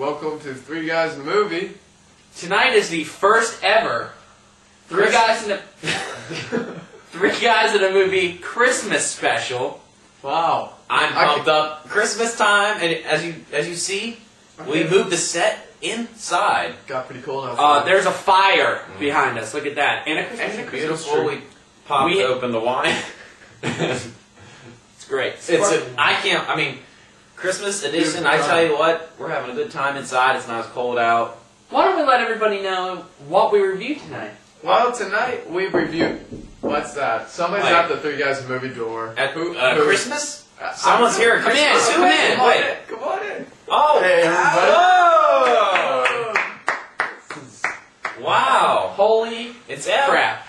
Welcome to Three Guys in the Movie. Tonight is the first ever Three Guys in a Movie Christmas special. Wow. I'm pumped up. Christmas time, and as you see, we moved the set inside. Got pretty cold outside. There's a fire behind us. Look at that. And a Christmas Beautiful. tree. We popped open the wine. It's great. Christmas edition, I tell you what, we're having a good time inside. It's not as cold out. Why don't we let everybody know what we reviewed tonight? Well, tonight we reviewed... What's that? Somebody's at the Three Guys in the Movie door. At Christmas? Someone's here at Christmas. Come in. Wait. Come on in. Oh! Hey, everybody. Oh! Wow. Holy It's Ev. crap.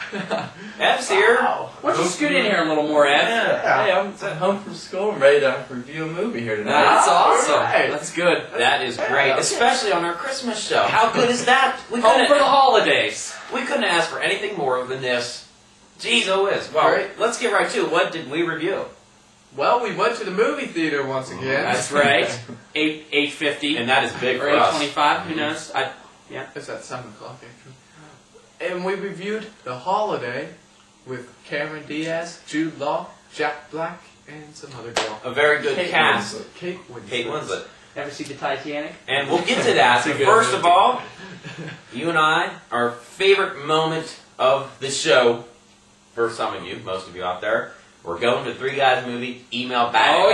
Ev's here. Wow. Why don't you scoot in here a little more, Ev? Yeah. Hey, I'm at home from school. I'm ready to review a movie here tonight. That's awesome. Alright. That's good. That is great, especially on our Christmas show. How good is that? We Home for the couldn't, holidays. we couldn't ask for anything more than this. Jeez, whiz. Well, Great. let's get right to it. What did we review? Well, we went to the movie theater once again. That's right. 8:50 And that is big or for us. 8:25. Who knows? It's at 7 o'clock, actually. And we reviewed The Holiday with Cameron Diaz, Jude Law, Jack Black, and some other girl. A very good cast. Kate Winslet. Kate Winslet. Ever see the Titanic? And we'll get to that. But first of all, you and I, our favorite moment of the show, for some of you, most of you out there, we're going to Three Guys Movie email back. Oh,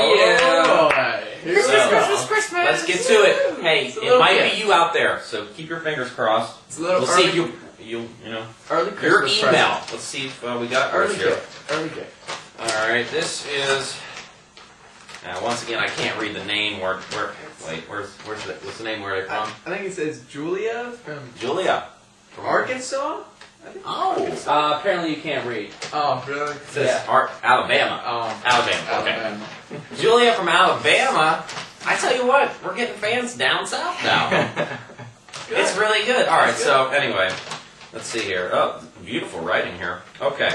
yeah. Here's Christmas. Let's get to it. Hey, It's a it little might bit. be you out there, so keep your fingers crossed. It's a little We'll early, see if you know, early your Christmas email. present. Let's see if we got Early ours here. gift. Early gift. All right, this is. Once again, I can't read the name. Where's the, what's the name? Where are they from? I think it says Julia from Julia. From Arkansas? I think. Oh. Apparently you can't read. Oh, really? It says Alabama. Alabama. Okay. Alabama. Julia from Alabama. I tell you what, we're getting fans down south now. It's really good. All right. So anyway, let's see here. Oh, beautiful writing here. Okay.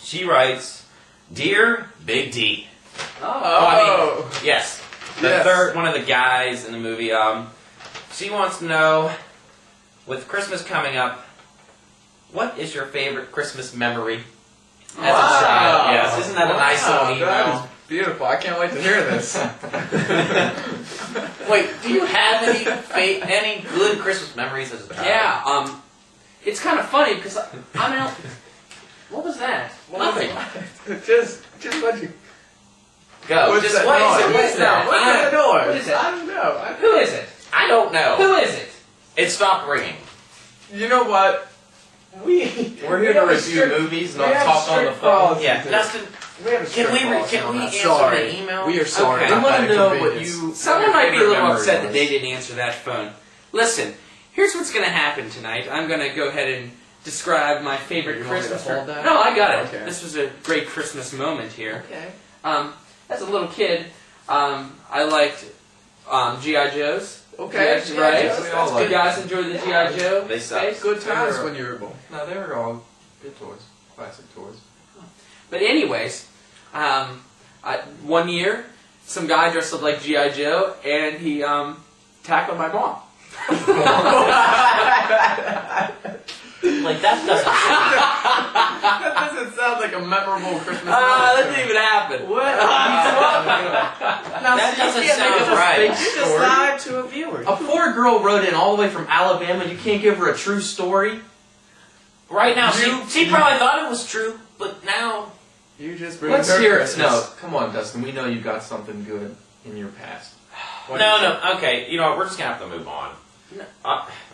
She writes, "Dear Big D." Oh. Yes. The Yes. third one of the guys in the movie. She wants to know, with Christmas coming up, what is your favorite Christmas memory as a child? Yes. Isn't that a nice little That email? is beautiful. I can't wait to hear this. Wait, do you have any good Christmas memories as a child? Yeah. It's kind of funny because what was that? Nothing. just what you... Go. What's Just that what noise? is it? What's that? What's that noise? What is it? I don't know. Who is it? I don't know. Who is it? It stopped ringing. You know what? We're here to review movies, not talk on the phone. Yeah, Dustin. Can we answer Sorry. the email? We are sorry. Okay. I about want that to know what inconvenience. you. Someone your might be a favorite little memory upset that was. they didn't answer that phone. Listen, here's what's going to happen tonight. I'm going to go ahead and describe my favorite You want me to Christmas. hold that? No, I got it. Okay. This was a great Christmas moment here. Okay. As a little kid, I liked G.I. Joes. Okay. G.I. right? Joes, we all that's like You guys enjoy the G.I. Joe? They suck. space? Good times when you were born. No, they were all good toys, classic toys. But anyways, one year, some guy dressed up like G.I. Joe, and he tackled my mom. Like that doesn't. That doesn't sound like a memorable Christmas That didn't even happen. That doesn't sound right. You just lied to a viewer. A poor girl wrote in all the way from Alabama. You can't give her a true story. Right now, she probably thought it was true, but now. You just ruined Let's her hear it. Christmas. No, come on, Dustin. We know you got something good in your past. No. Okay, you know what? We're just gonna have to move on.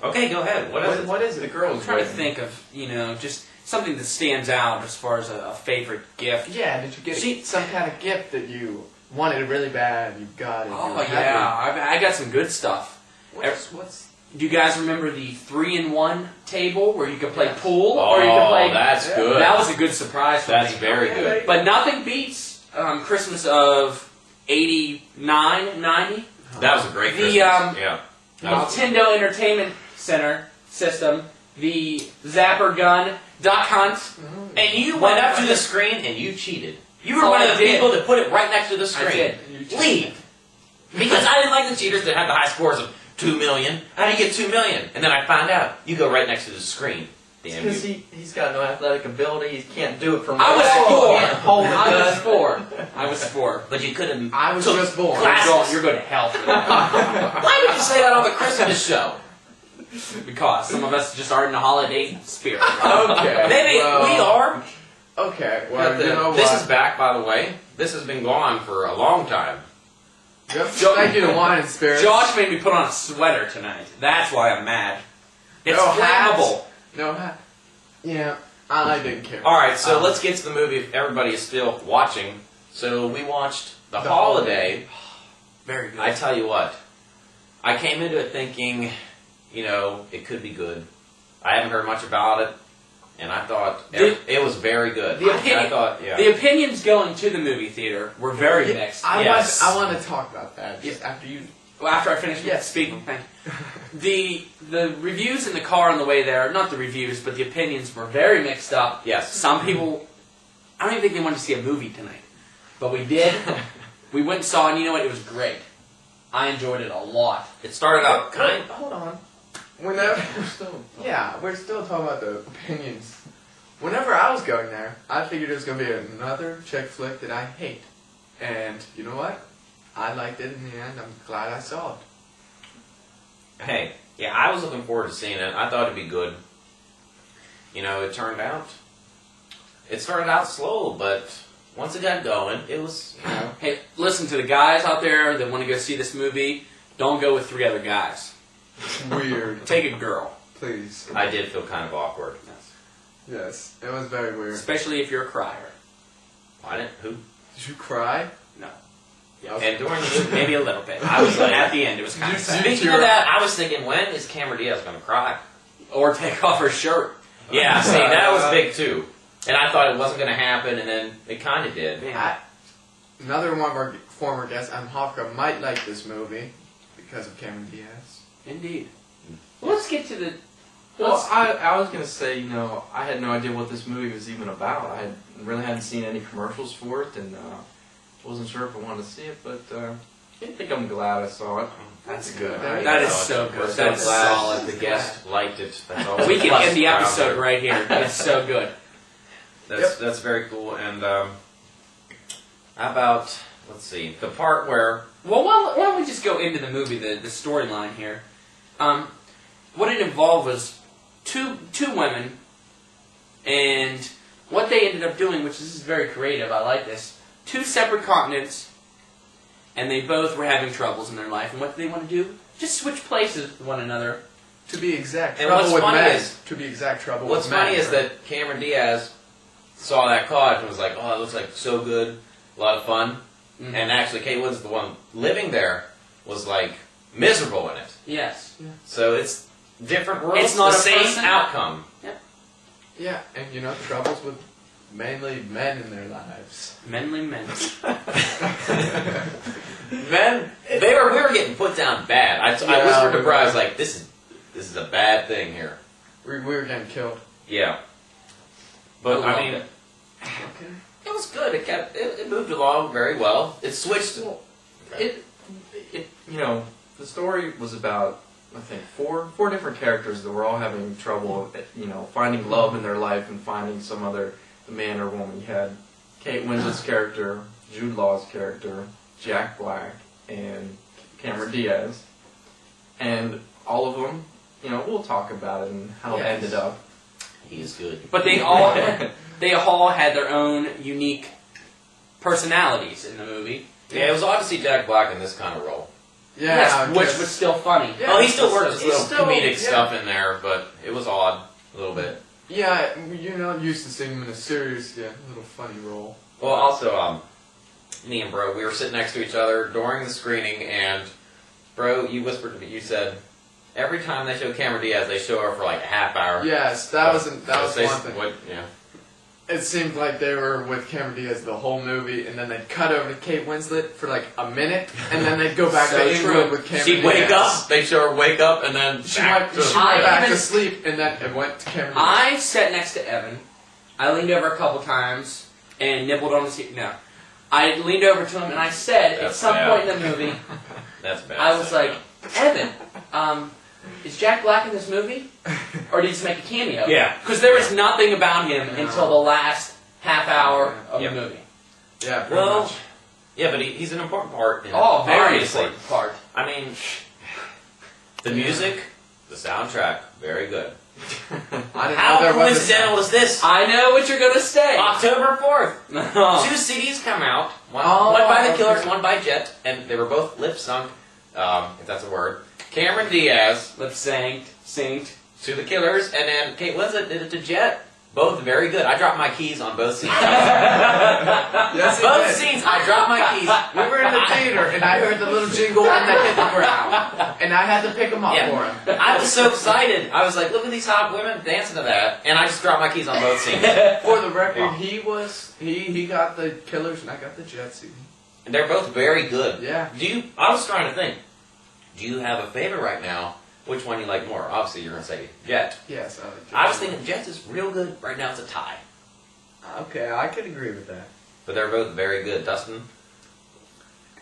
Okay, go ahead. What is it? What is it? The girl's I'm trying to writing. think of, just something that stands out as far as a favorite gift. Yeah, did you get some kind of gift that you wanted really bad? You got it. you Oh were happy? yeah, I got some good stuff. What's Do you guys remember the 3-in-1 table where you could play pool or you could play? That's good. That was a good surprise for That's me. very good. But nothing beats Christmas of '89, '90. That was a great The, Christmas. Yeah. That was- Nintendo Entertainment Center system, the Zapper gun, Duck Hunt. And you went up to the screen and you cheated. You were Oh, one I of the did. people that put it right next to the screen. I did. Leave. Because I didn't like the cheaters that had the high scores of 2 million. How do you get 2 million? And then I find out you go right next to the screen. Damn Because you. he's got no athletic ability. He can't do it from. I was He can't hold a I was gun. 4. I was 4. But you could have. I was just born. You're going to hell for that. Why would you say that on the Christmas show? Because some of us just aren't in the holiday spirit. Okay. Maybe well, we are. Okay. Well, you know This what? is back, by the way. This has been gone for a long time. Yep. Thank you to Wine and Spirits. Josh made me put on a sweater tonight. That's why I'm mad. It's No hats. flammable. No hat. Yeah, I didn't care. All right, so let's get to the movie if everybody is still watching. So we watched The Holiday. Very good. I tell you what, I came into it thinking, you know, it could be good. I haven't heard much about it, and I thought it was very good. The opinions going to the movie theater were very mixed. I want to talk about that just after you. Well, after I finish speaking, thank you. The reviews in the car on the way there, not the reviews, but the opinions were very mixed up. Yes. Some people, I don't even think they wanted to see a movie tonight. But we did. We went and saw it, and you know what? It was great. I enjoyed it a lot. It started out Hold on. Whenever we're still talking about the opinions. Whenever I was going there, I figured it was going to be another chick flick that I hate. And you know what? I liked it in the end. I'm glad I saw it. Hey, yeah, I was looking forward to seeing it. I thought it'd be good. You know, it started out slow, but once it got going, it was, you know. Hey, listen to the guys out there that want to go see this movie. Don't go with 3 other guys. Weird. Take a girl. Please. I did feel kind of awkward. Yes, it was very weird. Especially if you're a crier. I didn't, who? Did you cry? No. And during the movie, Maybe a little bit. I was like, At the end, it was kind of sad. speaking of that, I was thinking, when is Cameron Diaz going to cry? Or take off her shirt. Yeah, see, that was big too. And I thought it wasn't going to happen, and then it kind of did. Another one of our former guests, Hofka, might like this movie because of Cameron Diaz. Indeed. Well, let's get to the... Well, I was going to say, you know, I had no idea what this movie was even about. I really hadn't seen any commercials for it, and wasn't sure if I wanted to see it, but I think I'm glad I saw it. That's good. There you That go. is so good. We're so That's glad solid. the guest liked it. That's always We a can plus end the around episode here. right here. It's so good. That's very cool. And how about, let's see, the part where... Well, why don't we just go into the movie, the storyline here. What it involved was two women, and what they ended up doing, which this is very creative, I like this, 2 separate continents, and they both were having troubles in their life, and what did they want to do? Just switch places with one another. To be exact, And trouble what's with funny men. is- To be exact, trouble What's with men. funny is that Cameron Diaz saw that cottage and was like, oh, it looks like so good, a lot of fun. Mhm. And actually, Kate Woods, the one living there, was like miserable in it. Yes. So it's different worlds, It's not the a same person. outcome. Yeah, and you know, troubles with mainly men in their lives. Menly men. Men, we were getting put down bad. I Yeah, whispered to we Bri, I were. was like, this is a bad thing here. We were getting killed. Yeah. But I I mean, loved Okay. it was good. It moved along very well. It switched. It you know, the story was about, I think, four different characters that were all having trouble, you know, finding love in their life and finding some other man or woman. You had Kate Winslet's character, Jude Law's character, Jack Black, and Cameron Diaz, and all of them, you know, we'll talk about it and how it Yes. ended up. He is good. But they all had their own unique personalities in the movie. Yeah, it was odd to see Jack Black in this kind of role. Yeah, Yes, which because- was still funny. Yeah, Oh, he still worked his he's little still- comedic yeah. stuff in there, but it was odd a little bit. Yeah, you're not used to seeing him in a serious, little funny role. Well, also, me and Bro, we were sitting next to each other during the screening, and Bro, you whispered to me, you said, every time they show Cameron Diaz, they show her for like a half hour. Yes, that was one thing. Yeah. It seemed like they were with Cameron Diaz the whole movie, and then they'd cut over to Kate Winslet for like a minute, and then they'd go back So to England true. with Cameron She'd Diaz. wake up, they show her wake up, and then She back went, to she went back even- to sleep, and then it went to Cameron Diaz. I sat next to Evan. I leaned over a couple times and nibbled on his seat. No. I leaned over to him and I said, at That's some bad. point in the movie, That's bad. I was like, Evan, is Jack Black in this movie? Or did he just make a cameo? Yeah. Because there was nothing about him until the last half hour of Yep. the movie. Yeah, pretty Well, much. yeah, but he's an important part. In it, Oh, very obviously. important part. I mean, the music, the soundtrack, very good. I didn't know How there was a coincidental is this? I know what you're gonna say. October 4th. No. 2 CDs come out. One Oh, by the okay. Killers, one by Jet, and they were both lip sunk, if that's a word. Cameron Diaz Lip synced. to the Killers, and then Kate Winslet did it to Jet. Both very good. I dropped my keys on both scenes. Yes, he Both did. scenes, I dropped my keys. We were in the theater, and I heard the little jingle, and they hit the ground. And I had to pick them up Yeah. for him. I was so excited. I was like, look at these hot women dancing to that. And I just dropped my keys on both scenes. For the record, he got the Killers, and I got the Jet CD. And they're both very good. Yeah. I was trying to think, do you have a favorite right now? Which one you like more? Obviously, you're going to say Jet. Yes, I like Jet. I was thinking Jet is real good. Right now, it's a tie. Okay, I could agree with that. But they're both very good. Dustin?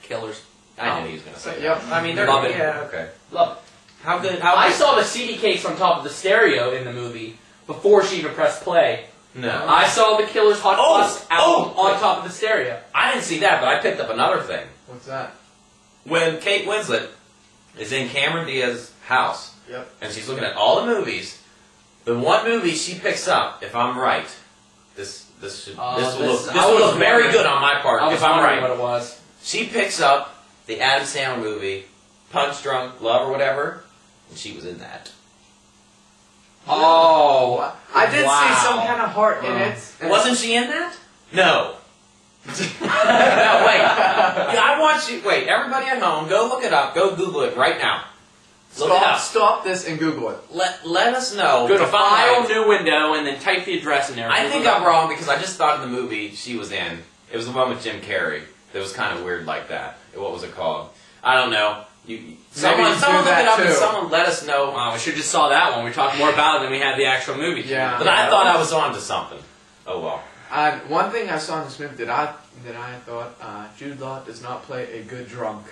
Killers. I knew he was going to say Yep. that. I mean, they're Love it. Yeah, okay. Love it. How good? How I good? saw the CD case on top of the stereo in the movie before she even pressed play. No. I saw the Killers Hot Oh, Plus album oh, on top of the stereo. I didn't see that, but I picked up another thing. What's that? When Kate Winslet is in Cameron Diaz's house, Yep. and she's looking at all the movies, the one movie she picks up, if I'm right, this will look very good on my part, I was if I'm wondering right. what it was. She picks up the Adam Sandler movie, Punch Drunk Love or whatever, and she was in that. Oh, I did wow. see some kind of heart in it. Wasn't she in that? No. No, wait. Yeah, I want you. Wait, everybody at home, go look it up. Go Google it right now. Look it up. Stop this and Google it. Let us know. Go to if I'm File, right. New Window, and then type the address in there. I think I'm wrong because I just thought of the movie she was in. It was the one with Jim Carrey. That was kind of weird like that. What was it called? I don't know. Someone do look it that up and too. someone let us know. Wow, we should just saw that one. We talked more about it than we had the actual movie. Yeah. But I thought I was on to something. Oh well. One thing I saw in this movie that I thought Jude Law does not play a good drunk.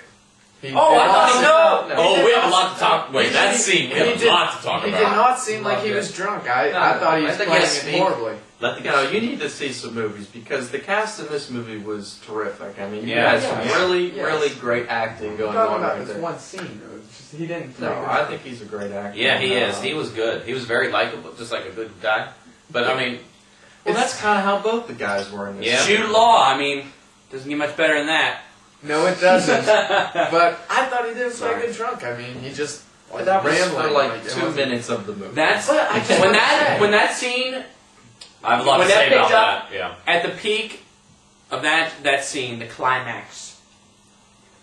Oh, I thought no. Oh, we have a lot to talk. Wait, that scene. We have a did- lot to talk He about. did not seem like Loved he it. was drunk. I No, thought he I was think playing he has it speak. horribly. Let the You know, you need to see some movies because the cast in this movie was terrific. I mean, you Yeah. had some Yeah. really, Yes. really great acting I'm going talking on about right this there. one scene. Though. It's just, he didn't play No, good. I think he's a great actor. Yeah, he is. He was good. He was very likable, just like a good guy. But I mean, Well, that's kind of how both the guys were in this. Yeah. Jude Law, I mean, doesn't get much better than that. No, it doesn't. But I thought he didn't play Sorry. good drunk. I mean, he just was That was rambling. for like it 2 wasn't- minutes of the movie. That's But I just when wanna that say- when that scene I have a lot When to that say about picked up- that. Yeah. at the peak of that scene, the climax,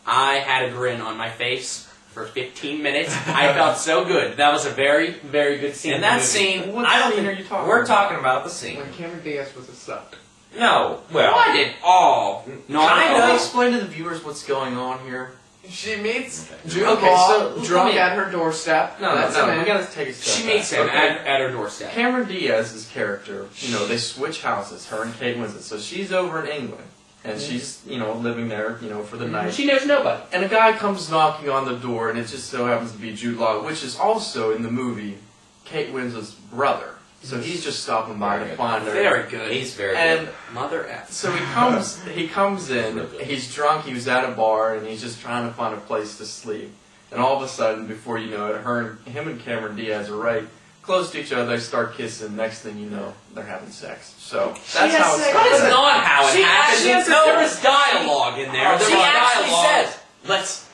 I had a grin on my face for 15 minutes. I felt so good. That was a very, very good scene. In in the that movie. scene, What I don't scene think are you talking we're about? talking about the scene. When Cameron Diaz was a suck. No, well, Not at all. Not Kind at Can I all. explain to the viewers what's going on here? She meets Okay. Jude Okay, Law so let drunk me- at her doorstep. No, That's no, a we man. gotta take a step She back. meets him Okay. at her doorstep. Cameron Diaz's character, you know, they switch houses, her and Kate Winslet. So she's over in England, and she's, you know, living there, you know, for the night. She knows nobody. And a guy comes knocking on the door, and it just so happens to be Jude Law, which is also in the movie Kate Winslet's brother. So he's just stopping by Very to good. find her. Very good. he's very And good. Mother F. so he comes in, he's drunk, he was at a bar, and he's just trying to find a place to sleep. And all of a sudden, before you know it, him and Cameron Diaz are right close to each other, they start kissing, next thing you know, they're having sex. So, that's how it's That is started. not how it She happened. actually has There no- was dialogue in there. There She was actually dialogue. says, "Let's."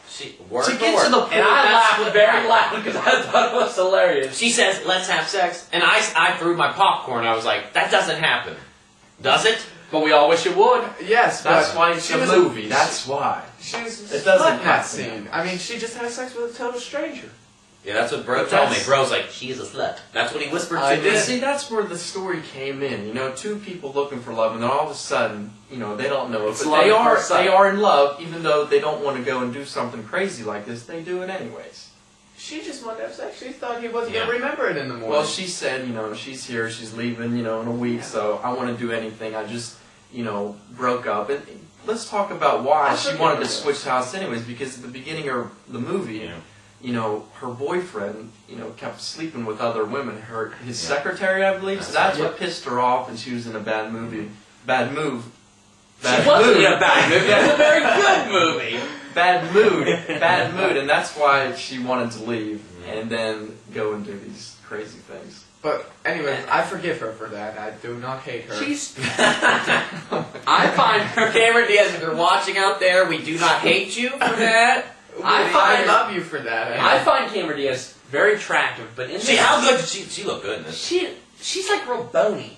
Word To for get word. to the point, And I that's laughed what very happened. loud because I thought it was hilarious. She says, "Let's have sex," and I threw my popcorn. I was like, "That doesn't happen, does it?" But we all wish it would. Yes, That's but why it's she a was movie, that's why. She was It doesn't slut in that happen. scene. I mean, she just had sex with a total stranger. Yeah, that's what Bro But told me. that's- Bro's like, "She is a slut." That's what he whispered I to did. me. See, that's where the story came in. You know, two people looking for love, and then all of a sudden, you know, they don't know it, It's but love they at are first sight. they are in love, even though they don't want to go and do something crazy like this. They do it anyways. She just wanted to have sex. She thought he wasn't Yeah. going to remember it in the morning. Well, she said, you know, she's here, she's leaving, you know, in a week, so I want to do anything. I just, you know, broke up. And let's talk about why I she forget wanted to that. switch house anyways, because at the beginning of the movie, Yeah. her boyfriend, kept sleeping with other women. His secretary, I believe. So that's what pissed her off, and she was in a bad move. She wasn't in a bad movie. That's a very good movie. Bad mood, and that's why she wanted to leave and then go and do these crazy things. But anyway, I forgive her for that. I do not hate her. I find her. Cameron Diaz, if you're watching out there, we do not hate you for that. I love you for that. I find Cameron Diaz very attractive, but in How good did she look good in this? She's like real bony.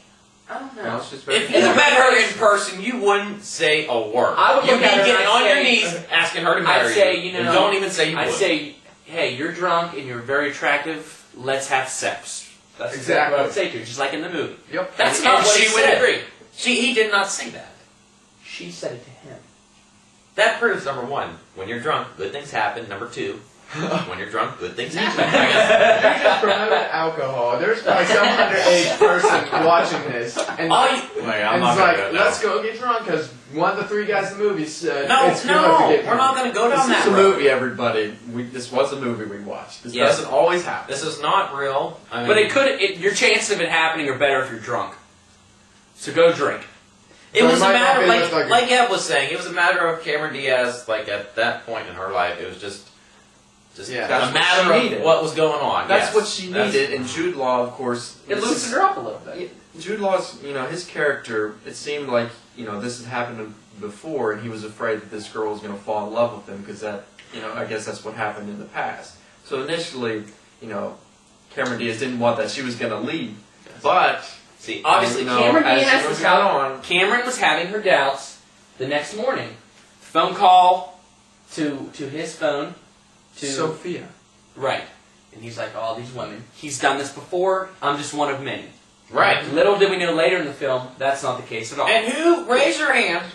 I don't know. No, she's very If you met her in person, you wouldn't say a word. I would You'd look be at her and getting I'd on your say- knees asking her to marry I'd say, you. And don't even say you would. I'd say, hey, you're drunk and you're very attractive. Let's have sex. That's Exactly what I would say to her, just like in the movie. Yep. That's And not what she he would said. agree. He did not say that. She said it to him. That proves, number one, when you're drunk, good things happen. Number two, when you're drunk, good things happen. You just promoted alcohol. There's probably some underage person watching this, and I'm it's not gonna like, go down. let's go get drunk because one of the three guys in the movie said No, it's good to get we're not drunk. going to go down This that is a road. movie, everybody. This was a movie we watched. This Yes. doesn't always happen. This is not real. I mean, But your chances of it happening are better if you're drunk. So go drink. It So was it a might matter, not be like Ev was saying, it was a matter of Cameron Diaz, at that point in her life, it was just Yeah. That's a what matter she of needed. what was going on. That's Yes. what she needed, and Jude Law, of course. It loosened her up a little bit. Jude Law's, his character, it seemed like, this had happened before, and he was afraid that this girl was going to fall in love with him, because that, I guess that's what happened in the past. So initially, Cameron Diaz didn't want that. She was going to leave. But, See, obviously, Cameron as Diaz it was got on, Cameron was having her doubts the next morning. Phone call to his phone to Sophia. right, and he's like, "All these women. He's done this before. I'm just one of many." right. Little did we know later in the film that's not the case at all. And who, raise your hand,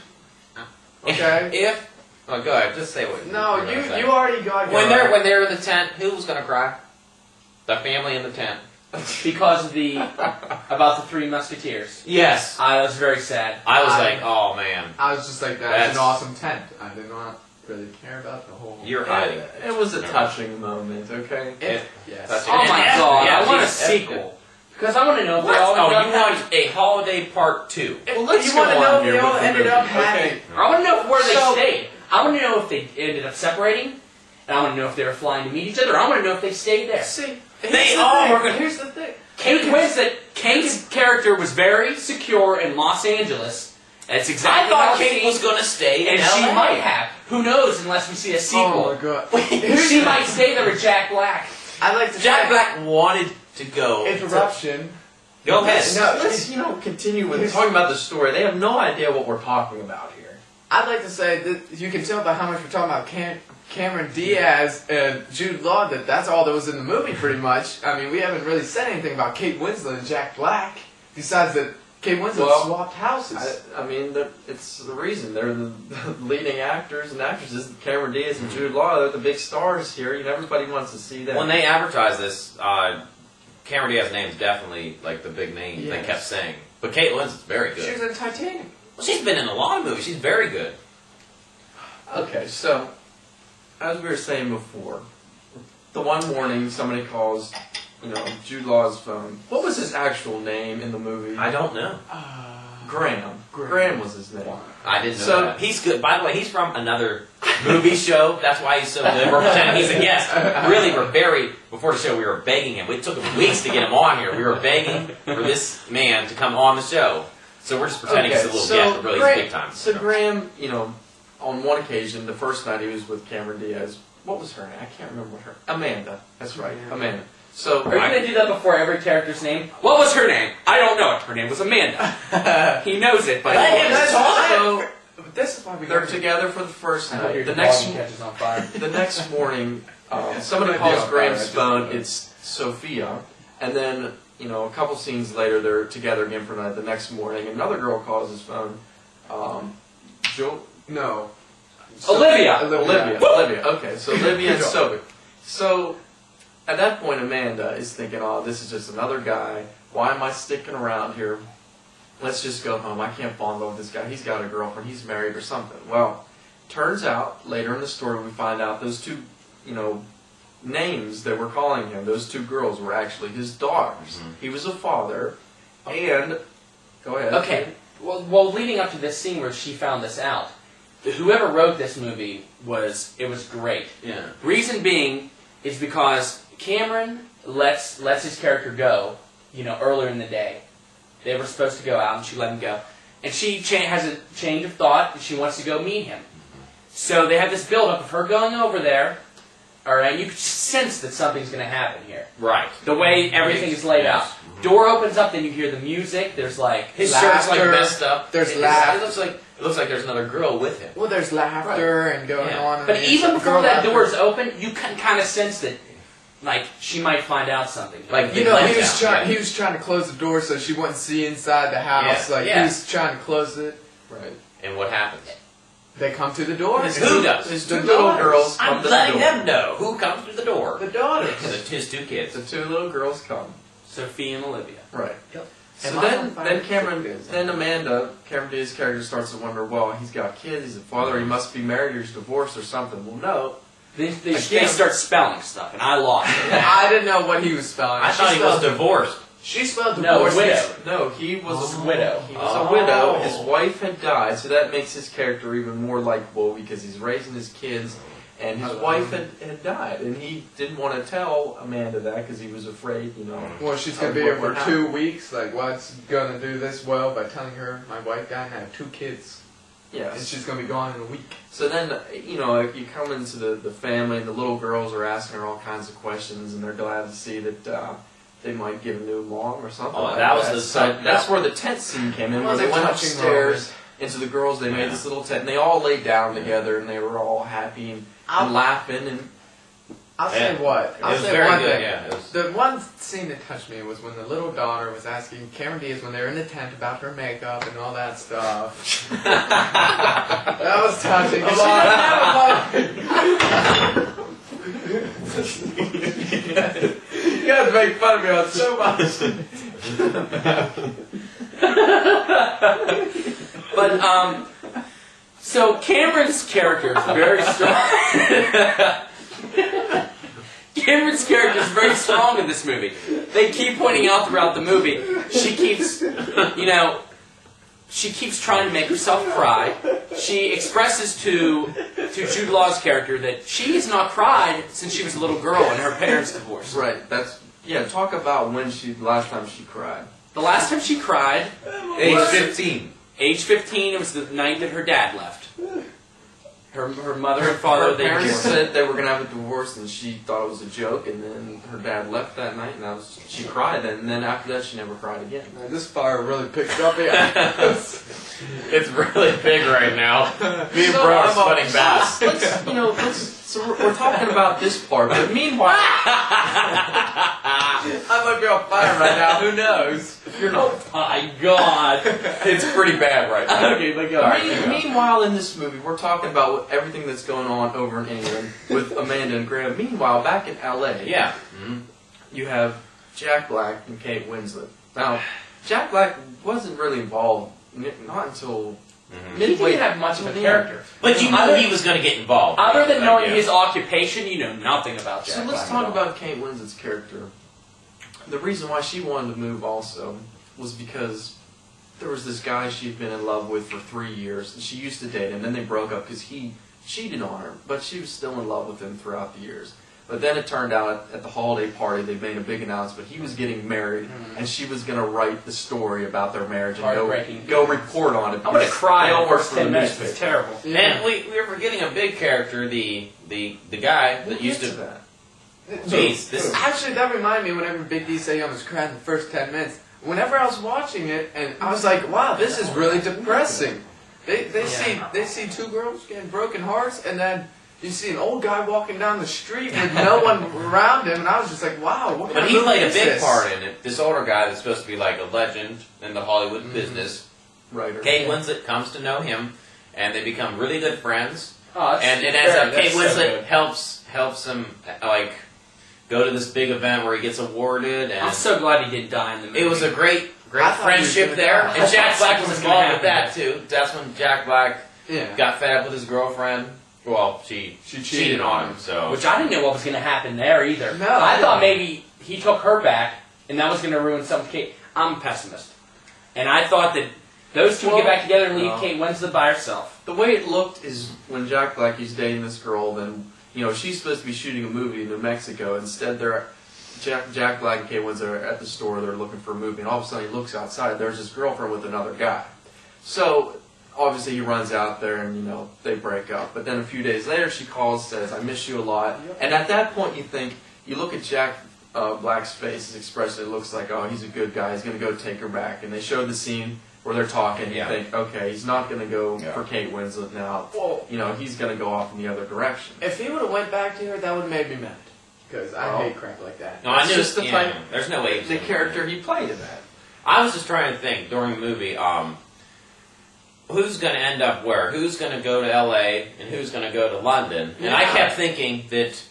Okay. if, oh, go ahead, just say what No, you're gonna say. you already got When your- they're in the tent, who was going to cry? The family in the tent. Because of about the Three Musketeers, Yes. I was very sad. I was like, oh man, I was just like, that's That's- an awesome tent. I did not really care about the whole. you're hiding. it was a touching moment, okay? Yes. That's- Oh my And- god, yeah, I want a geez, sequel. Because I want to know if What? they all Oh, ended you up want a holiday part 2. Well, let's you go want to on know if here they all with the ended movie, up happy? okay? I want to know where they So- stayed. I want to know if they ended up separating. And I want to know if they were flying to meet each other. I want to know if they stayed there. See, They all were gonna- Here's the thing. Kate Winslet, Kate's character was very secure in Los Angeles. That's exactly I thought how Kate was going to stay in and she LA. might have. Who knows? Unless we see a sequel. Oh my god. She might stay there with Jack Black. I like to Jack say- Black wanted to go. Interruption. Go ahead. No, Let's, continue with talking about the story. They have no idea what we're talking about here. I'd like to say that you can tell by how much we're talking about Cameron Diaz and Jude Law that that's all that was in the movie pretty much. I mean, we haven't really said anything about Kate Winslet and Jack Black, besides that Kate Winslet swapped houses. I mean, it's the reason. They're the leading actors and actresses. Cameron Diaz and Jude Law, they're the big stars here. Everybody wants to see them. When they advertised this, Cameron Diaz's name is definitely the big name Yes. they kept saying. But Kate Winslet's very good. She was in Titanic. Well, she's been in a lot of movies. She's very good. Okay, so, as we were saying before, the one morning somebody calls, Jude Law's phone. What was his actual name in the movie? I don't know. Graham. Graham was his name. I didn't know So- that. He's good. By the way, he's from another movie show. That's why he's so good. We're pretending he's a guest. Really, before the show, we were begging him. It took him weeks to get him on here. We were begging for this man to come on the show. So we're just pretending he's a little guest, but really he's big time. So Graham, on one occasion, the first night he was with Cameron Diaz, what was her name? I can't remember what her... Amanda. That's right, Amanda. So, Are you going to do that before every character's name? What was her name? I don't know it. Her name was Amanda. He knows it, but... Let him talk. So, This is why we they're got together for the first I hope night. your The dog catches on fire. the next morning, somebody Might be calls on Graham's fire, phone. It's Sophia, and then a couple scenes later, they're together again for the next morning. Another girl calls his phone. No. Olivia. Olivia. Okay, so Olivia and Good job. Sophie. So at that point, Amanda is thinking, "Oh, this is just another guy. Why am I sticking around here? Let's just go home. I can't fall in love with this guy. He's got a girlfriend. He's married or something." Well, turns out later in the story we find out those two, names that were calling him, those two girls, were actually his daughters. Mhm. He was a father, and go ahead. Okay. Well, leading up to this scene where she found this out, whoever wrote this movie was great. Yeah. Reason being is because Cameron lets his character go, earlier in the day. They were supposed to go out, and she let him go. And she has a change of thought, and she wants to go meet him. So they have this build-up of her going over there, all right, and you can sense that something's going to happen here. Right. The way everything is laid out. Door opens up, then you hear the music, there's like... His shirt's like messed up. There's laughter. It looks like there's another girl with him. Well, there's laughter and going on. And But even before that laughter. door is open, you can kind of sense that, like, she might find out something. Like, he was trying to close the door so she wouldn't see inside the house. Yeah. Like, Yeah. he was trying to close it. Right. And what happens? They come to the door. Who does? His two little girls come I'm to the letting door. them know who comes through the door. The daughters. His two kids. The two little girls come. Sophie and Olivia. Right. Yep. So Am I then, on fire? then Cameron Diaz's character starts to wonder, well, he's got kids, he's a father, he must be married or he's divorced or something. Well, no. They start spelling stuff, and I lost it. I didn't know what he was spelling. I thought he was divorced. She spelled No, divorce. widow. No, he was a Widow. He was a widow. Oh. His wife had died, so that makes his character even more likable because he's raising his kids, and his wife had died, and he didn't want to tell Amanda that because he was afraid, Well, she's gonna of be what here for would 2 happen. weeks. Like, what's gonna do this well by telling her my wife died and I have 2 kids, and Yes. she's gonna be gone in a week. So then, you come into the family, and the little girls are asking her all kinds of questions, and they're glad to see that they might give a new mom or something. Oh, like that was that. the So side- that's where the tent scene came in, Well, where they the went touching upstairs into the girls. They made this little tent, and they all laid down together, and they were all happy and laughing. And I'll say Yeah. what. I'll It was say very one good, thing. yeah. It was- The one scene that touched me was when the little daughter was asking Cameron Diaz when they were in the tent about her makeup and all that stuff. That was touching. 'cause she doesn't have a mother. You guys make fun of me on so much. But, so Cameron's character is very strong. Cameron's character is very strong in this movie. They keep pointing out throughout the movie, she keeps trying to make herself cry. She expresses to Jude Law's character that she has not cried since she was a little girl and her parents divorced. right, talk about when last time she cried. The last time she cried, Age 15. age 15, it was the night that her dad left. Her mother and father, Her they parents divorced. said they were going to have a divorce, and she thought it was a joke, and then her dad left that night, and she cried, and then after that she never cried again. Man, this fire really picked up here. It's really big right now. Me and So, bro are I'm sweating fast. So we're talking about this part, but meanwhile, I might be on fire right now. Who knows? you're not. Oh my God. It's pretty bad right now. Okay, but go. All right, keep going. Meanwhile, in this movie, we're talking about everything that's going on over in England with Amanda and Graham. Meanwhile, back in LA, Yeah. you have Jack Black and Kate Winslet. Now, Jack Black wasn't really involved, not until He midway. didn't have much of a character. But you knew he was going to get involved. Other than knowing Yeah. his occupation, you know nothing about Jack So let's Black talk at all. about Kate Winslet's character. The reason why she wanted to move also was because there was this guy she'd been in love with for 3 years, and she used to date him. Then they broke up because he cheated on her, but she was still in love with him throughout the years. But then it turned out at the holiday party they made a big announcement. He was getting married, and she was going to write the story about their marriage and Heartbreaking. go report on it. I'm gonna cry They in all the work first for the 10 minutes. newspaper. It's terrible. And we were forgetting a big character, the guy that We'll used get to. that. Jeez, this is. Actually, that reminded me whenever Big D said he almost cried in the first 10 minutes. Whenever I was watching it, and I was like, wow, this is really depressing. They see 2 girls getting broken hearts, and then you see an old guy walking down the street with no one around him, and I was just like, wow, what kind But of he movie played a is big this? part in it. This older guy that's supposed to be like a legend in the Hollywood business. Writer. Kate Winslet comes to know him, and they become really good friends. Oh, that's And it ends up that's Kate so Winslet good. helps him like go to this big event where he gets awarded, and I'm so glad he didn't die in the movie. it was a great I thought he was friendship gonna there. die. And Jack Black was Something was gonna involved with that happen. too. That's when Jack Black Yeah. got fed up with his girlfriend, Well, she cheated on him, so. Which I didn't know what was going to happen there either. No, I I thought didn't. maybe he took her back, and that was going to ruin some Kate. I'm a pessimist. And I thought that those two would get back together and leave Kate Winslet by herself. The way it looked is when Jack Black's dating this girl, then she's supposed to be shooting a movie in New Mexico. Instead, Jack Black and Kate Winslet are at the store. They're looking for a movie, and all of a sudden he looks outside. There's his girlfriend with another guy. So obviously he runs out there, and they break up. But then a few days later, she calls, says, "I miss you a lot." Yep. And at that point, you look at Jack Black's face, his expression. It looks like, oh, he's a good guy. He's going to go take her back. And they show the scene where they're talking. You think, okay, he's not going to go for Kate Winslet now. Well, he's going to go off in the other direction. if he would have went back to her, that would have made me mad. Because I hate crap like that. No, I knew just the type. There's no way. The character he played in that. I was just trying to think during the movie, who's going to end up where? Who's going to go to L.A. and who's going to go to London? And I kept thinking that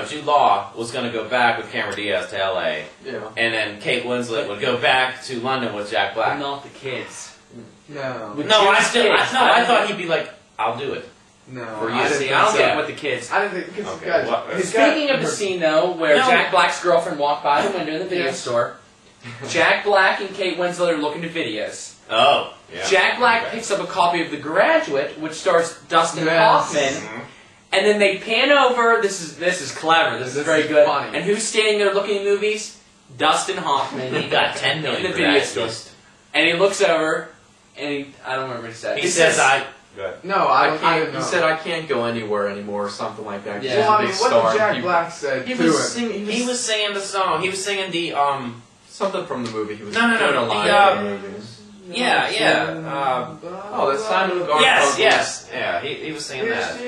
Jude Law was going to go back with Cameron Diaz to L.A. Yeah. And then Kate Winslet would go back to London with Jack Black. Not the kids. No. I thought he'd be like, "I'll do it." No. For you. I don't think with the kids. I didn't think because Okay, Speaking of the scene, though, where Jack Black's girlfriend walked by the window in the video store, Jack Black and Kate Winslet are looking at videos. Oh. Yeah. Jack Black picks up a copy of The Graduate, which stars Dustin Hoffman, Mhm. and then they pan over. This is clever. This is very good. Funny. And who's standing there looking at movies? Dustin Hoffman. He got 10 million in the for video that. store. And he looks over, and I don't remember what he said. He says, Good. No, I didn't He know. said, "I can't go anywhere anymore," or something like that. 'cause Yeah. he's a Well, I big mean, what star. did Jack Black say He to was him? singing. He was singing the song. He was singing the something from the movie. He was No, doing a the, line in the movie. yeah. Oh, that's Simon and Garfunkel. Yes. Yeah, he was singing that.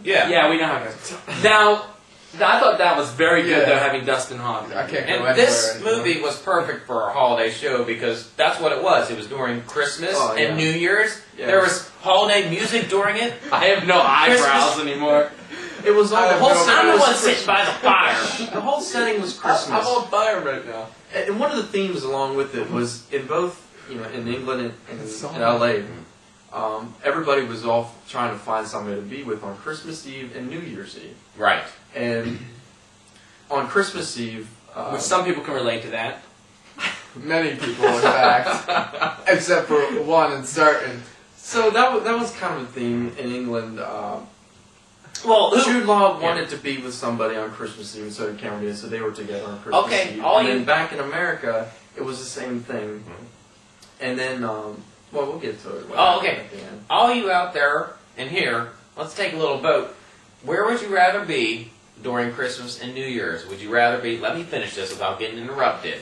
Yeah. Yeah, we know how it goes. Now, I thought that was very good, Yeah. though, having Dustin Hoffman. I can't go And anywhere this anymore. movie was perfect for a holiday show because that's what it was. It was during Christmas and New Year's. Yeah. There was holiday music during it. I have no eyebrows anymore. It was all I the have whole. no- I'm the setting one was sitting by the fire. The whole setting was I'm Christmas. on fire right now. And one of the themes along with it was in both, in England and It's so in LA, everybody was all trying to find somebody to be with on Christmas Eve and New Year's Eve. Right. And on Christmas Eve, Which some people can relate to that. Many people, in fact, except for one and certain. so that was kind of a theme in England. Well, Jude Law wanted to be with somebody on Christmas Eve, and so did Cameron Diaz, so they were together on Christmas Okay, Eve. all And you- then back in America, it was the same thing. And then, we'll get to it. Oh, okay. At the end. all you out there and here, let's take a little vote. Where would you rather be during Christmas and New Year's? Would you rather be, let me finish this without getting interrupted.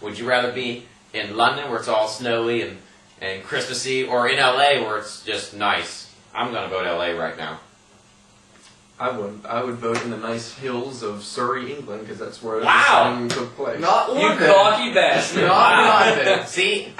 Would you rather be in London where it's all snowy and Christmassy, or in LA where it's just nice? I'm going to vote LA right now. I would vote in the nice hills of Surrey, England, because that's where Wow. the took place. Not You London. cocky bastard. Not London. See,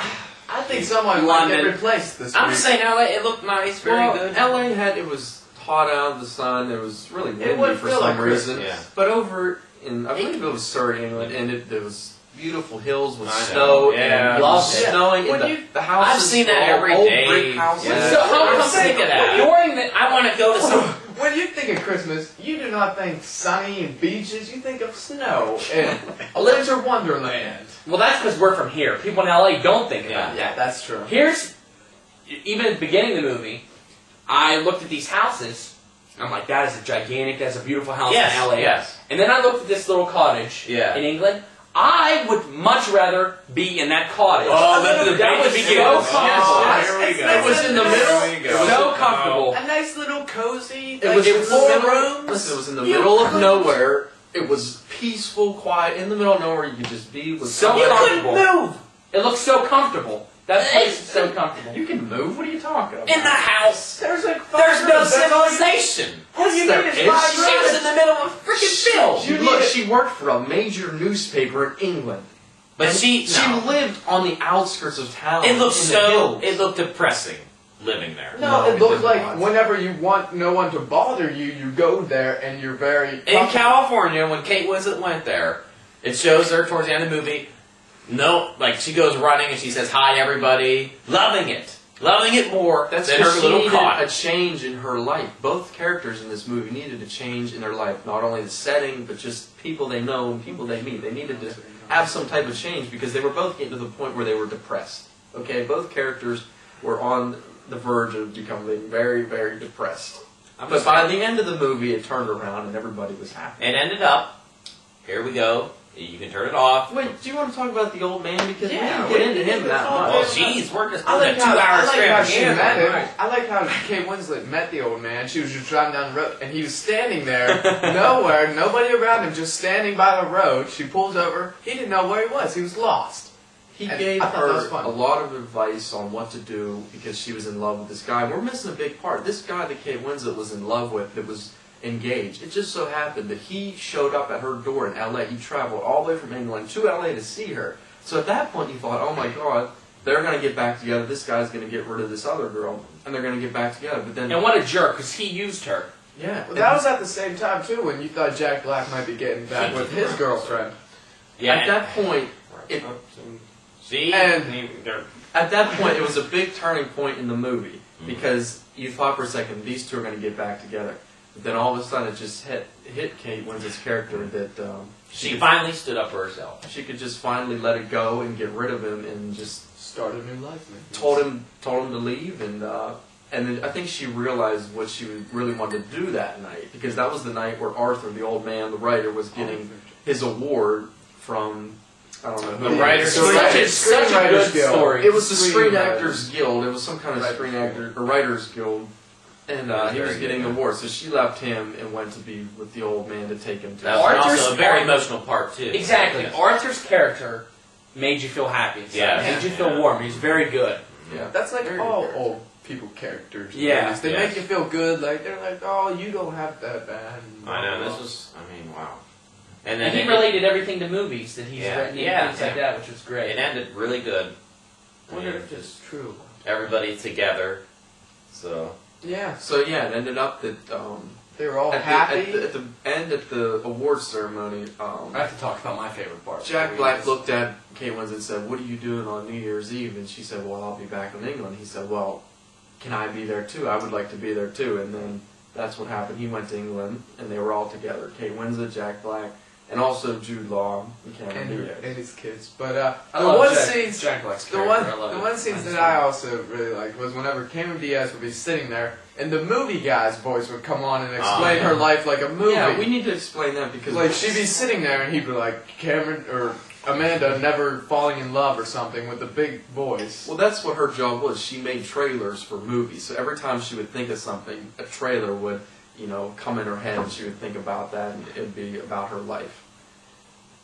I think someone might London. get replaced this I'm week. just saying LA, it looked nice, very well, good. LA it was hot out, the sun, it was really windy wouldn't for feel some like reason. Christmas. Yeah. But over in, I believe it was Surrey, England, and there was beautiful hills with I know. snow, Yeah. and it Love was it. snowing, When and you- the houses I've seen that were all every old day. brick houses. Yeah. So how I'm come sick of that. during the I want to go to some. When you think of Christmas, you do not think sunny and beaches. You think of snow and a winter wonderland. Well, that's because we're from here. People in LA don't think about Yeah, that. that's true. Here's, even at the beginning of the movie, I looked at these houses, and I'm like, that is a gigantic, that's a beautiful house Yes, in LA. yes. And then I looked at this little cottage Yeah. in England. I would much rather be in that cottage. Oh, the that debate was begins. so Oh, comfortable. here we go. It was in the middle. Here we go. So comfortable. A nice little cozy. It was in the four middle. rooms. Listen, it was in the You middle of couldn't- nowhere. It was peaceful, quiet, in the middle of nowhere. You could just be with So somebody. comfortable. move It looks so comfortable. That place is so comfortable. You can move. What are you talking about? in the house. There's like There's no rooms. That's all you- civilization. All you There need is is. 5 She was rooms. in the middle of a freaking field. You Look, need it. she worked for a major newspaper in England. But And she lived on the outskirts of town. It looked in the so. hills. It looked depressing living there. No, No, it it looks doesn't like want. whenever you want no one to bother you, you go there and you're very In California, when Kate Winslet went there, it shows her towards the end of the movie. No, like she goes running and she says hi to everybody, loving it. loving it more That's than her because she little needed cot. a change in her life. Both characters in this movie needed a change in their life. Not only the setting, but just people they know and people they meet. They needed to have some type of change because they were both getting to the point where they were depressed. Okay, both characters were on the verge of becoming very, very depressed. But by the end of the movie, it turned around and everybody was happy. And ended up, here we go. You can turn it off. Wait, do you want to talk about the old man? Because Yeah, we didn't get into him that Well, much. jeez, we're just I doing like a 2 hour how she extravaganza. met him. Right. I like how Kate Winslet met the old man. She was just driving down the road, and he was standing there, nowhere, nobody around him, just standing by the road. She pulls over. He didn't know where he was. He was lost. He And gave I thought that was her fun. a lot of advice on what to do because she was in love with this guy. We're missing a big part. This guy that Kate Winslet was in love with, that was engaged. It just so happened that he showed up at her door in L.A. He traveled all the way from England to L.A. to see her. So at that point, you thought, oh my God, they're going to get back together. This guy's going to get rid of this other girl, and they're going to get back together. But then, And what a jerk, because he used her. yeah, Well, that was at the same time, too, when you thought Jack Black might be getting back with his girlfriend. Yeah. at that point, it See? And- they're- At that point, it was a big turning point in the movie because you thought for a second these two are going to get back together. But then all of a sudden, it just hit Kate Winslet's character that she finally stood up for herself. she could just finally let it go and get rid of him and just Start a new life, man. told him to leave and then I think she realized what she really wanted to do that night because that was the night where Arthur, the old man, the writer, was getting his award from. I don't know. The writer's Such a good story. It was the Screen Screenwriters. Actors Guild. It was some kind of Writers Screen Actor or Writers Guild, and he was getting the award. So she left him and went to be with the old man to take him to. That was Arthur's also a very part- emotional part, too. Exactly. Yes. Arthur's character made you feel happy. Yeah. Made you feel warm. He's very good. Yeah, That's like Very all good. old people characters. Yeah. They Yes. make you feel good. Like, they're like, oh, you don't have that bad. I know, this was, wow. And then And he it- related everything to movies that he's Yeah. written Yeah. and things like that, which was great. It ended really good. I wonder And if it's true. everybody together. So, Yeah. So yeah, it ended up that They were all at happy. the end at the awards ceremony, I have to talk about my favorite part. Jack Black looked at Kate Winslet and said, "What are you doing on New Year's Eve?" And she said, "Well, I'll be back in England." He said, "Well, can I be there too? I would like to be there too." And then that's what happened. He went to England, and they were all together. Kate Winslet, Jack Black, and also Jude Law and Cameron Diaz. and his kids. But I the love one Jack, scenes, Jack Black's the character. one, I love the it. one scenes that I also really liked was whenever Cameron Diaz would be sitting there, and the movie guy's voice would come on and explain yeah. her life like a movie. Yeah, we need to explain that because Like she'd be sitting there and he'd be like, Cameron or Amanda never falling in love or something with a big voice. Well, that's what her job was. She made trailers for movies. So every time she would think of something, a trailer would, come in her head, and she would think about that, and it'd be about her life.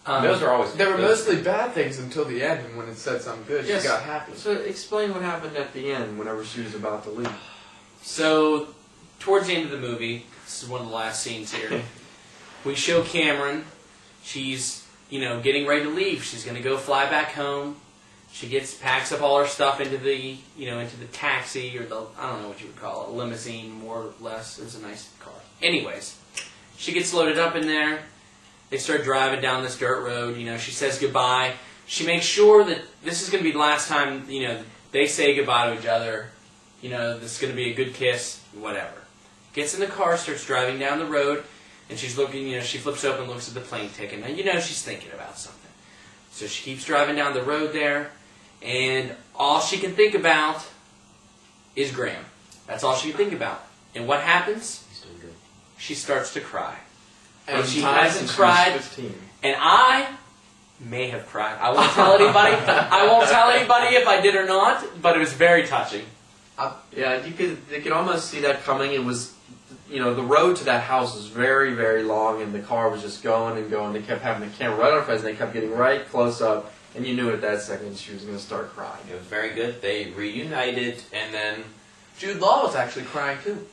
those are always... They were those- mostly bad things until the end, and when it said something good, Yes. she got happy. So explain what happened at the end whenever she was about to leave. So, towards the end of the movie, this is one of the last scenes here, we show Cameron. She's, getting ready to leave. She's going to go fly back home. She packs up all her stuff into the, into the taxi or the, I don't know what you would call it, a limousine, more or less. It was a nice car. Anyways, she gets loaded up in there. They start driving down this dirt road. She says goodbye. She makes sure that this is going to be the last time, they say goodbye to each other. This is going to be a good kiss, whatever. Gets in the car, starts driving down the road, and she's looking, she flips open, looks at the plane ticket. Now, she's thinking about something. So she keeps driving down the road there, and all she can think about is Graham. That's all she can think about. And what happens? He's doing good. She starts to cry. And First she time hasn't since she was cried, 15. and I may have cried. I won't tell anybody. I won't tell anybody if I did or not, but it was very touching. Yeah, you could almost see that coming. It was, the road to that house was very, very long, and the car was just going and going. They kept having the camera right on her face, and they kept getting right close up, and you knew at that second she was going to start crying. It was very good. They reunited, and then... Jude Law was actually crying too.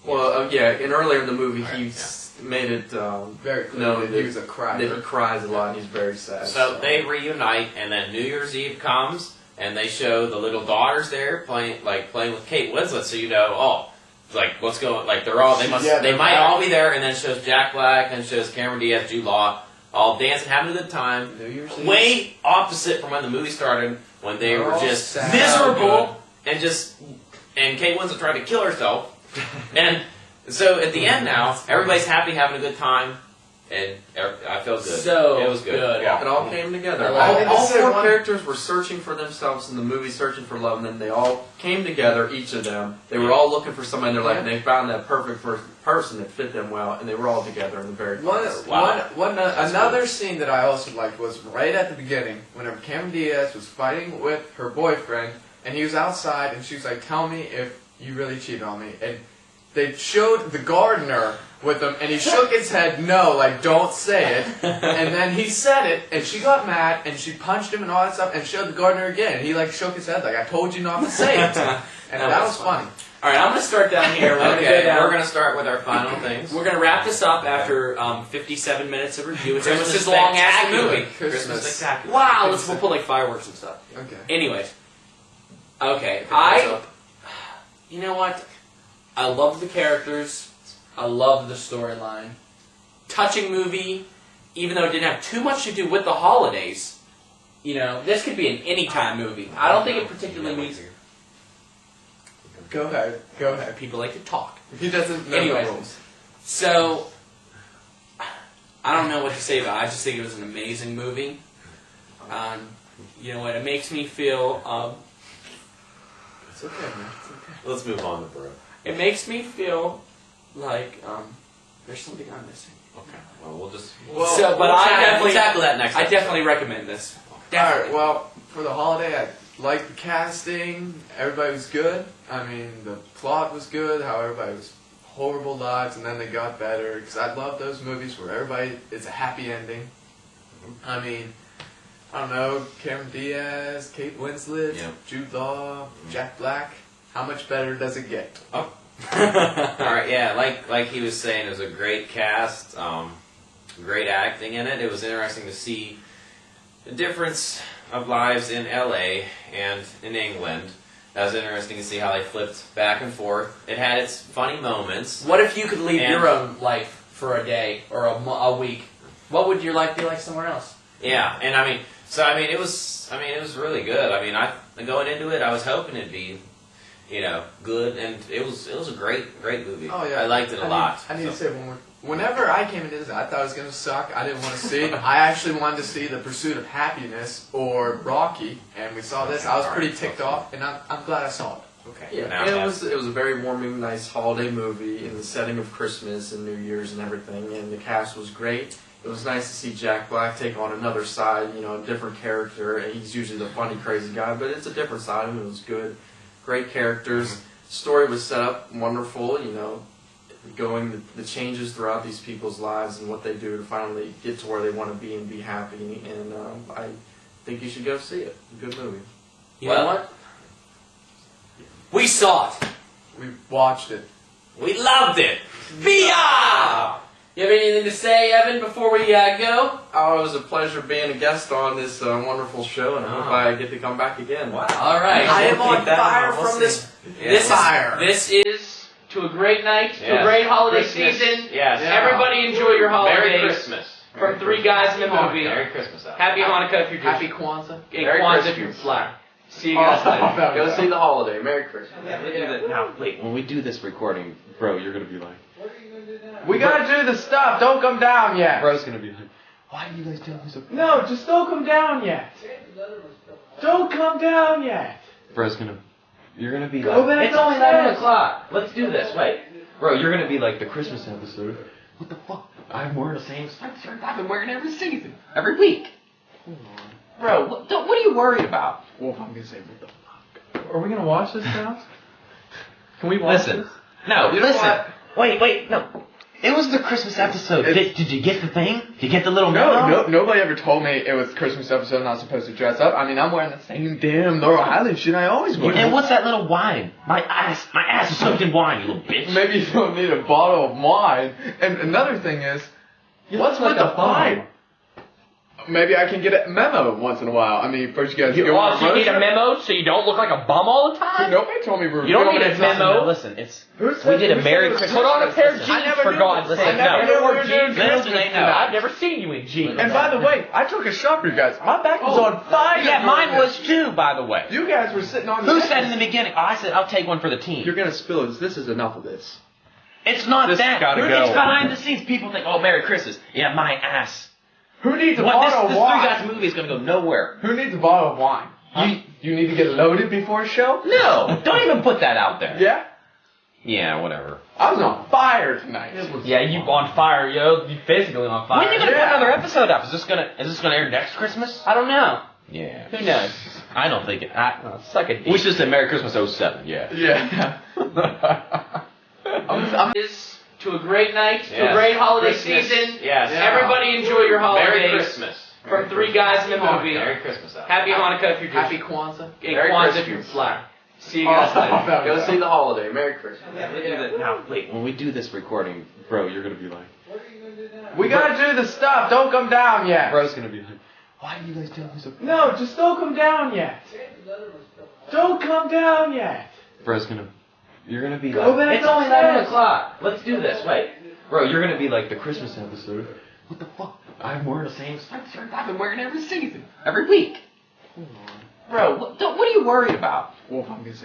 Well, yeah, and earlier in the movie, Right, he made it Very clear known that that he was a crier. he cries a lot, and he's very sad. So they reunite, and then New Year's Eve comes, and they show the little daughters there playing with Kate Winslet. So what's going? They might all be there, and then it shows Jack Black, and it shows Cameron Diaz, Jude Law, all dancing, having a good time. New Year's Eve. Way opposite from when the movie started, when they They're were all just sad. miserable and Kate Winslet tried to kill herself. And so at the end now, everybody's happy, having a good time, and I feel good. So it was good. Yeah. It all came together. I All said four one- characters were searching for themselves in the movie, searching for love, and then they all came together, each of them. They were all looking for somebody in their life, and they found that perfect person that fit them well, and they were all together in the very first. Another scene that I also liked was right at the beginning, whenever Cameron Diaz was fighting with her boyfriend, and he was outside, and she was like, "Tell me if you really cheated on me." And they showed the gardener with him, and he shook his head, no, like, don't say it. And then he said it, and she got mad, and she punched him and all that stuff, and showed the gardener again. And he, like, shook his head, like, I told you not to say it. And that was funny. All right, I'm going to start down here. Okay, we're going to start with our final things. We're going to wrap this up after 57 minutes of review. It's Christmas as long as the movie. Christmas spectacular. Wow, we'll put like fireworks and stuff. Okay. Anyways. Okay, you know what? I love the characters. I love the storyline. Touching movie, even though it didn't have too much to do with the holidays. You know, this could be an anytime movie. I don't think it particularly means... Go ahead. People like to talk. He doesn't know Anyway. the rules. So, I don't know what to say about it. I just think it was an amazing movie. You know what? It makes me feel... It's okay, man. It's okay. Let's move on to Bro. It makes me feel like there's something I'm missing. Okay. Well, we'll just... We'll tackle that next I episode. definitely recommend this. Alright, well, for the holiday, I liked the casting. Everybody was good. I mean, the plot was good, how everybody was horrible lives, and then they got better. Because I love those movies where everybody, it's a happy ending. I mean, I don't know, Cameron Diaz, Kate Winslet, Yeah. Jude Law, Jack Black. How much better does it get? Oh. Alright, yeah, like he was saying, it was a great cast, great acting in it. It was interesting to see the difference of lives in LA and in England. That was interesting to see how they flipped back and forth. It had its funny moments. What if you could leave your own life for a day or a week? What would your life be like somewhere else? Yeah, and it was really good. Going into it, I was hoping it'd be, good, and it was a great movie. Oh, yeah. I liked it a lot. I need to say one more. Whenever I came into this, I thought it was going to suck. I didn't want to see it. I actually wanted to see The Pursuit of Happiness or Rocky, and we saw this. I was pretty ticked off, and I'm glad I saw it. Okay. Yeah, Now and it was a very warming, nice holiday movie in the setting of Christmas and New Year's and everything, and the cast was great. It was nice to see Jack Black take on another side, a different character. He's usually the funny, crazy guy, but it's a different side of him. It was good. Great characters. Story was set up wonderful, going the changes throughout these people's lives and what they do to finally get to where they want to be and be happy. And I think you should go see it. Good movie. You know what? We saw it. We watched it. We loved it. Via! You have anything to say, Evan, before we go? Oh, it was a pleasure being a guest on this wonderful show, and I hope I get to come back again. Wow. All right. I am on Keep that fire in mind. We'll from see. this. This Fire. This is to a great night, to a Yes. great holiday Christmas. season. Yes. Everybody enjoy your holidays. Merry Christmas. From three guys in the movie. Merry Christmas. Al. Happy Hanukkah if you're Happy Jewish. Kwanzaa. And Merry Kwanzaa if you're Christmas. black. See you guys later. Go see the holiday. Merry Christmas. Now, wait, when we do this recording, bro, you're gonna be like, We gotta do the stuff. Don't come down yet. bro's gonna be like, why do you guys tell me so? No, just don't come down yet. Don't come down yet. Bro's gonna, you're gonna be Go like, back it's only upstairs. 11 o'clock. Let's do this. Wait, bro, you're gonna be like the Christmas episode. What the fuck? I'm wearing the same sweatshirt I've been wearing every season, every week. Bro, what are you worried about? Well, I'm gonna say what the fuck. Are we going to watch this now? Can we Listen, no, You know listen. what? Wait, no. It was the Christmas episode. It's- Did you get the thing? Did you get the little memo? Nobody ever told me it was Christmas episode not supposed to dress up. I mean, I'm wearing the same damn Laurel Highland shit I always wear. And what's that little wine? My ass is soaked in wine, you little bitch. Maybe you don't need a bottle of wine. And another thing is, what's with the pipe? Maybe I can get a memo once in a while. I mean, first you guys go on a you road need a trip. memo so you don't look like a bum all the time? Nobody told me we were You don't filming need a it. memo. Listen, it's we did a Merry Christmas. Put on a pair of jeans for God's sake. I never knew we were doing Little do Christmas they know. tonight. I've never seen you in jeans. And by the way, I took a shot for you guys. My back was on fire. Yeah, mine was too, by the way. You guys were sitting on. Who said in the beginning? Oh, I said I'll take one for the team. You're gonna spill this. This is enough of this. It's not This that. gotta go. It's behind the scenes. People think, oh, Merry Christmas. Yeah, my ass. Who needs a What, bottle this of wine? Three Guys movie is going to go nowhere. Who needs a bottle of wine? You need to get loaded before a show? No, don't even put that out there. Yeah? Yeah, whatever. I was on fire tonight. Yeah, you on fire, yo. You physically on fire. When are you gonna put another episode up? Is this gonna air next Christmas? I don't know. Yeah. Who knows? I don't think it. It's like a We should say Merry Christmas 07. Yeah. Yeah. Is to a great night, to a Yes. great holiday Christmas. season. Yes. Everybody enjoy your holidays. Merry Christmas. From Three Guys in the Movie. Merry Christmas. Happy Hanukkah if you're just Happy Kwanzaa. and Merry Kwanzaa if you're Christmas. black. See you guys later. Go see the holiday. Merry Christmas. Now, wait. When we do this recording, bro, you're gonna be like, We gotta do the stuff. Don't come down yet. bro's gonna be like, why do you guys tell me so? No, just don't come down yet. Don't come down yet. Bro's gonna. You're gonna be Go like, back it's only upstairs. 11 o'clock. Let's do this. Wait. Bro, you're gonna be like the Christmas episode. What the fuck? I'm wearing the same sweatshirt I've been wearing every season. Every week. Bro, what are you worried about? Well, I'm gonna say